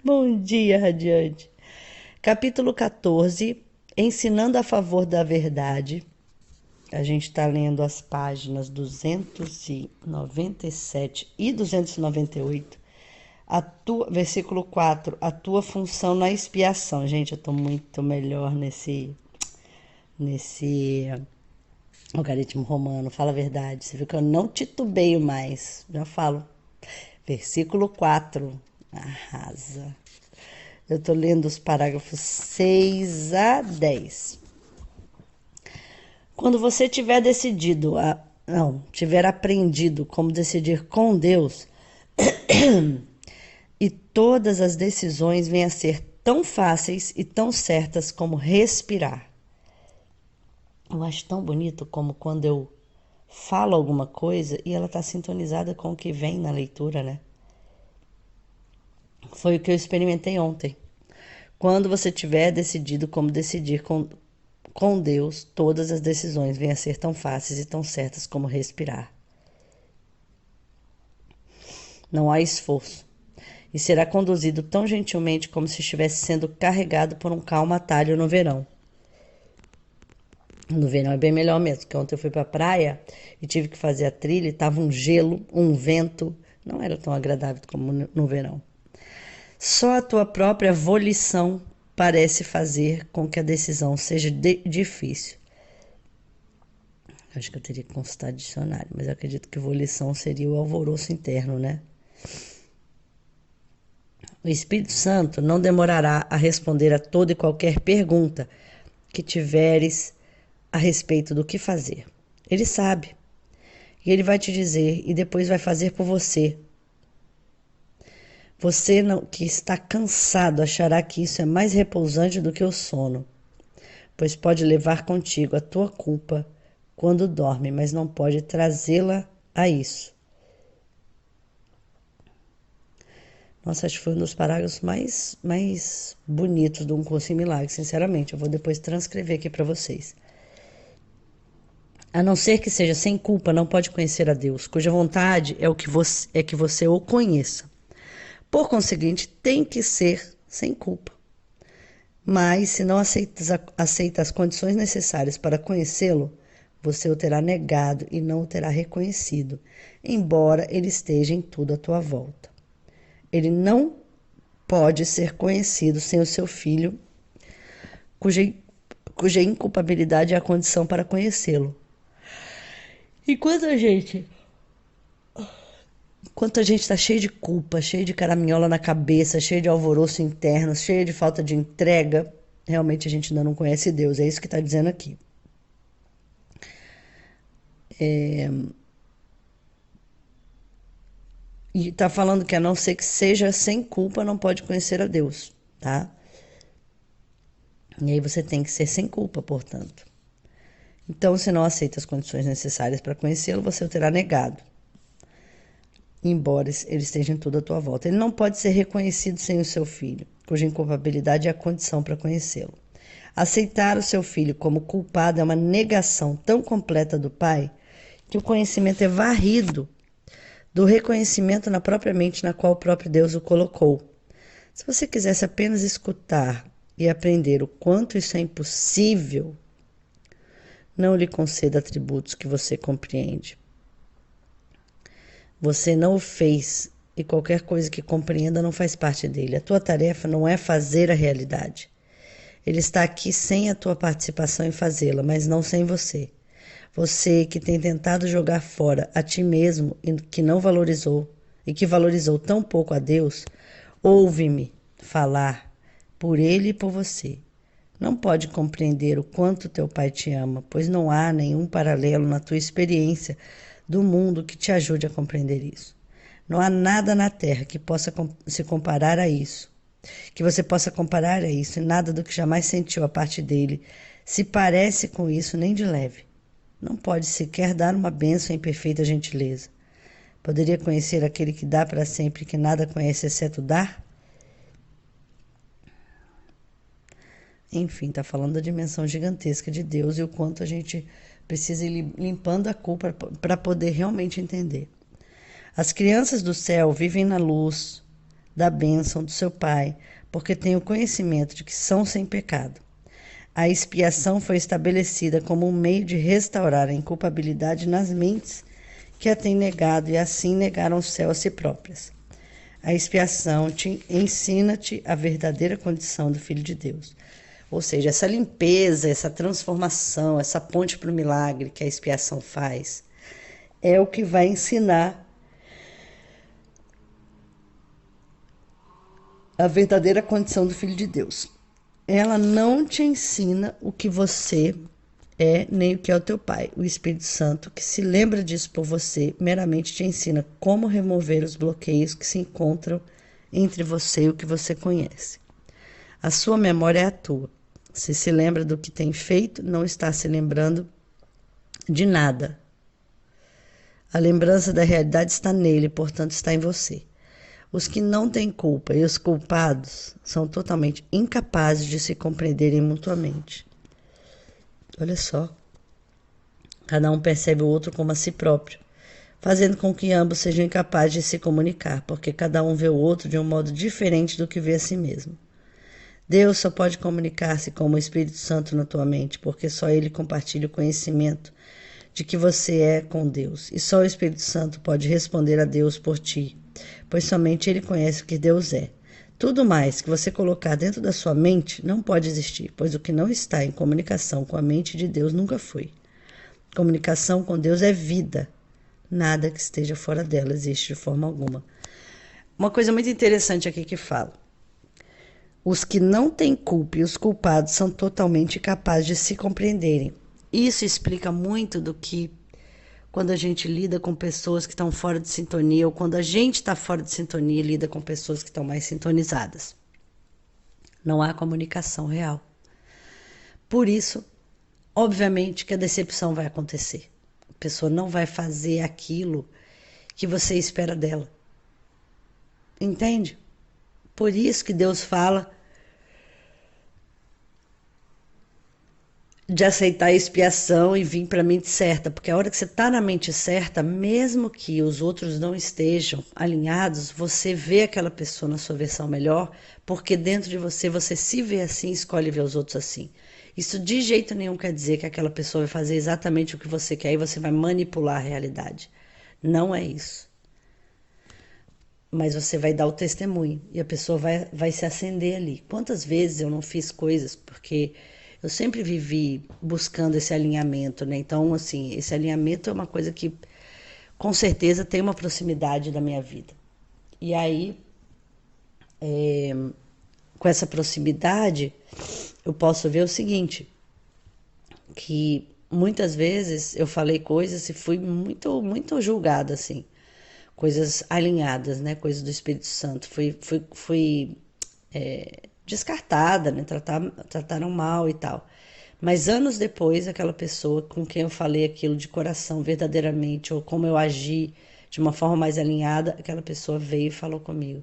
Bom dia, Radiante. Capítulo 14, Ensinando a favor da verdade. A gente está lendo as páginas 297 e 298. Versículo 4, a tua função na expiação. Gente, eu estou muito melhor nesse algarismo romano, fala a verdade. Você viu que eu não titubeio mais, já falo. Versículo 4, arrasa. Eu estou lendo os parágrafos 6 a 10. Quando você tiver tiver aprendido como decidir com Deus, e todas as decisões venham a ser tão fáceis e tão certas como respirar. Eu acho tão bonito como quando eu falo alguma coisa e ela está sintonizada com o que vem na leitura, né? Foi o que eu experimentei ontem. Quando você tiver decidido como decidir com Deus, todas as decisões venham a ser tão fáceis e tão certas como respirar. Não há esforço. E será conduzido tão gentilmente como se estivesse sendo carregado por um calmo atalho no verão. No verão é bem melhor mesmo, porque ontem eu fui pra praia e tive que fazer a trilha e tava um gelo, um vento. Não era tão agradável como no verão. Só a tua própria volição parece fazer com que a decisão seja difícil. Acho que eu teria que consultar dicionário, mas eu acredito que volição seria o alvoroço interno, né? O Espírito Santo não demorará a responder a toda e qualquer pergunta que tiveres a respeito do que fazer. Ele sabe. E ele vai te dizer e depois vai fazer por você. Você que está cansado achará que isso é mais repousante do que o sono, pois pode levar contigo a tua culpa quando dorme, mas não pode trazê-la a isso. Nossa, acho que foi um dos parágrafos mais bonitos de Um Curso em Milagres, sinceramente. Eu vou depois transcrever aqui para vocês. A não ser que seja sem culpa, não pode conhecer a Deus, cuja vontade é que você o conheça. Por conseguinte, tem que ser sem culpa. Mas, se não aceita as condições necessárias para conhecê-lo, você o terá negado e não o terá reconhecido, embora ele esteja em tudo à tua volta. Ele não pode ser conhecido sem o seu filho, cuja inculpabilidade é a condição para conhecê-lo. Enquanto a gente está cheio de culpa, cheio de caraminhola na cabeça, cheio de alvoroço interno, cheio de falta de entrega, realmente a gente ainda não conhece Deus. É isso que está dizendo aqui. E está falando que a não ser que seja sem culpa, não pode conhecer a Deus, tá? E aí você tem que ser sem culpa, portanto. Então, se não aceita as condições necessárias para conhecê-lo, você o terá negado, embora ele esteja em tudo à tua volta. Ele não pode ser reconhecido sem o seu filho, cuja inculpabilidade é a condição para conhecê-lo. Aceitar o seu filho como culpado é uma negação tão completa do Pai que o conhecimento é varrido do reconhecimento na própria mente na qual o próprio Deus o colocou. Se você quisesse apenas escutar e aprender o quanto isso é impossível, não lhe conceda atributos que você compreende. Você não o fez e qualquer coisa que compreenda não faz parte dele. A tua tarefa não é fazer a realidade. Ele está aqui sem a tua participação em fazê-la, mas não sem você. Você que tem tentado jogar fora a ti mesmo e que não valorizou e que valorizou tão pouco a Deus, ouve-me falar por ele e por você. Não pode compreender o quanto teu pai te ama, pois não há nenhum paralelo na tua experiência do mundo que te ajude a compreender isso. Não há nada na terra que possa se comparar a isso, que você possa comparar a isso, e nada do que jamais sentiu a parte dele se parece com isso nem de leve. Não pode sequer dar uma bênção em perfeita gentileza. Poderia conhecer aquele que dá para sempre, que nada conhece exceto dar? Enfim, está falando da dimensão gigantesca de Deus e o quanto a gente precisa ir limpando a culpa para poder realmente entender. As crianças do céu vivem na luz, da bênção do seu Pai, porque têm o conhecimento de que são sem pecado. A expiação foi estabelecida como um meio de restaurar a inculpabilidade nas mentes que a têm negado e assim negaram o céu a si próprias. A expiação ensina-te a verdadeira condição do Filho de Deus. Ou seja, essa limpeza, essa transformação, essa ponte para o milagre que a expiação faz, é o que vai ensinar a verdadeira condição do Filho de Deus. Ela não te ensina o que você é, nem o que é o teu Pai. O Espírito Santo, que se lembra disso por você, meramente te ensina como remover os bloqueios que se encontram entre você e o que você conhece. A sua memória é a tua. Se lembra do que tem feito, não está se lembrando de nada. A lembrança da realidade está nele, portanto está em você. Os que não têm culpa e os culpados são totalmente incapazes de se compreenderem mutuamente. Olha só. Cada um percebe o outro como a si próprio, fazendo com que ambos sejam incapazes de se comunicar, porque cada um vê o outro de um modo diferente do que vê a si mesmo. Deus só pode comunicar-se como o Espírito Santo na tua mente, porque só ele compartilha o conhecimento de que você é com Deus. E só o Espírito Santo pode responder a Deus por ti, pois somente ele conhece o que Deus é. Tudo mais que você colocar dentro da sua mente não pode existir, pois o que não está em comunicação com a mente de Deus nunca foi. Comunicação com Deus é vida. Nada que esteja fora dela existe de forma alguma. Uma coisa muito interessante aqui que fala. Os que não têm culpa e os culpados são totalmente capazes de se compreenderem. Isso explica muito do que, quando a gente lida com pessoas que estão fora de sintonia, ou quando a gente está fora de sintonia e lida com pessoas que estão mais sintonizadas. Não há comunicação real. Por isso, obviamente que a decepção vai acontecer. A pessoa não vai fazer aquilo que você espera dela. Entende? Por isso que Deus fala de aceitar a expiação e vir para a mente certa, porque a hora que você está na mente certa, mesmo que os outros não estejam alinhados, você vê aquela pessoa na sua versão melhor, porque dentro de você, você se vê assim e escolhe ver os outros assim. Isso de jeito nenhum quer dizer que aquela pessoa vai fazer exatamente o que você quer e você vai manipular a realidade. Não é isso. Mas você vai dar o testemunho e a pessoa vai se acender ali. Quantas vezes eu não fiz coisas porque eu sempre vivi buscando esse alinhamento, né? Então, assim, esse alinhamento é uma coisa que com certeza tem uma proximidade da minha vida. E aí, com essa proximidade, eu posso ver o seguinte, que muitas vezes eu falei coisas e fui muito julgada, assim. Coisas alinhadas, né? Coisas do Espírito Santo. Fui descartada, né? Trataram mal e tal. Mas anos depois, aquela pessoa com quem eu falei aquilo de coração, verdadeiramente, ou como eu agi de uma forma mais alinhada, aquela pessoa veio e falou comigo.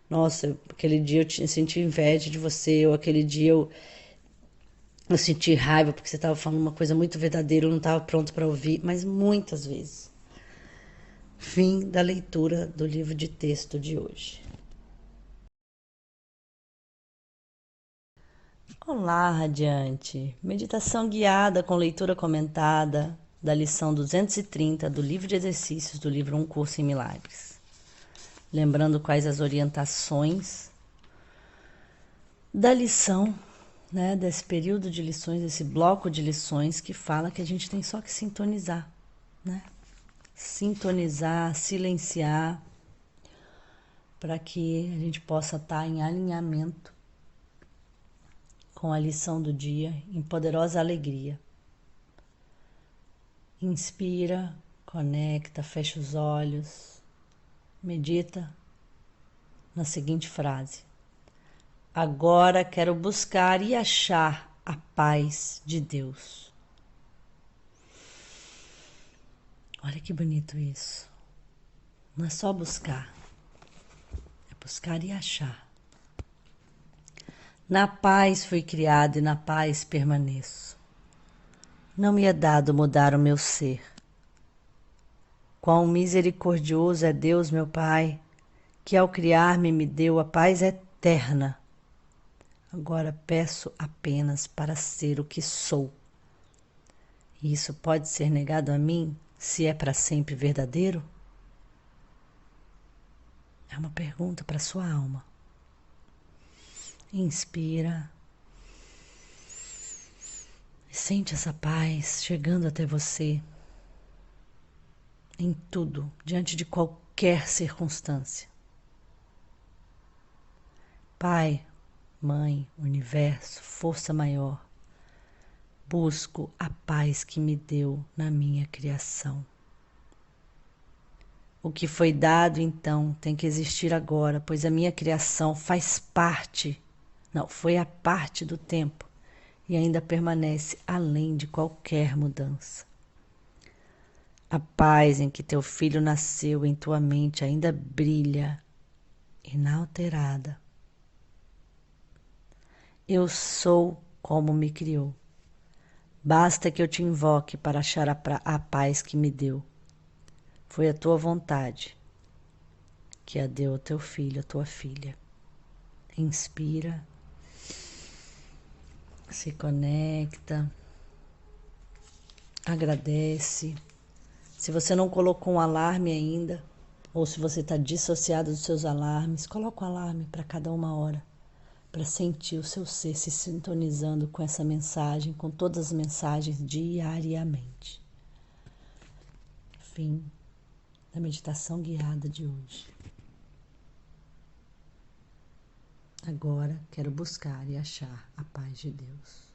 Nossa, aquele dia eu senti inveja de você, ou aquele dia eu senti raiva porque você estava falando uma coisa muito verdadeira, eu não estava pronto para ouvir, mas muitas vezes. Fim da leitura do livro de texto de hoje. Olá, Radiante! Meditação guiada com leitura comentada da lição 230 do livro de exercícios do livro Um Curso em Milagres. Lembrando quais as orientações da lição, né, desse período de lições, desse bloco de lições que fala que a gente tem só que sintonizar, né? Sintonizar, silenciar, para que a gente possa estar em alinhamento com a lição do dia, em poderosa alegria. Inspira, conecta, fecha os olhos, medita na seguinte frase: agora quero buscar e achar a paz de Deus. Olha que bonito isso. Não é só buscar, é buscar e achar. Na paz fui criado e na paz permaneço. Não me é dado mudar o meu ser. Quão misericordioso é Deus, meu Pai, que ao criar-me me deu a paz eterna. Agora peço apenas para ser o que sou. E isso pode ser negado a mim se é para sempre verdadeiro? É uma pergunta para sua alma. Inspira. Sente essa paz chegando até você em tudo, diante de qualquer circunstância. Pai, Mãe, Universo, Força Maior, busco a paz que me deu na minha criação. O que foi dado então tem que existir agora, pois a minha criação faz parte, não, foi a parte do tempo e ainda permanece além de qualquer mudança. A paz em que teu filho nasceu em tua mente ainda brilha, inalterada. Eu sou como me criou. Basta que eu te invoque para achar a paz que me deu. Foi a tua vontade que a deu ao teu filho, a tua filha. Inspira, se conecta, agradece. Se você não colocou um alarme ainda, ou se você está dissociado dos seus alarmes, coloca um alarme para cada 1 hora, para sentir o seu ser se sintonizando com essa mensagem, com todas as mensagens diariamente. Fim da meditação guiada de hoje. Agora quero buscar e achar a paz de Deus.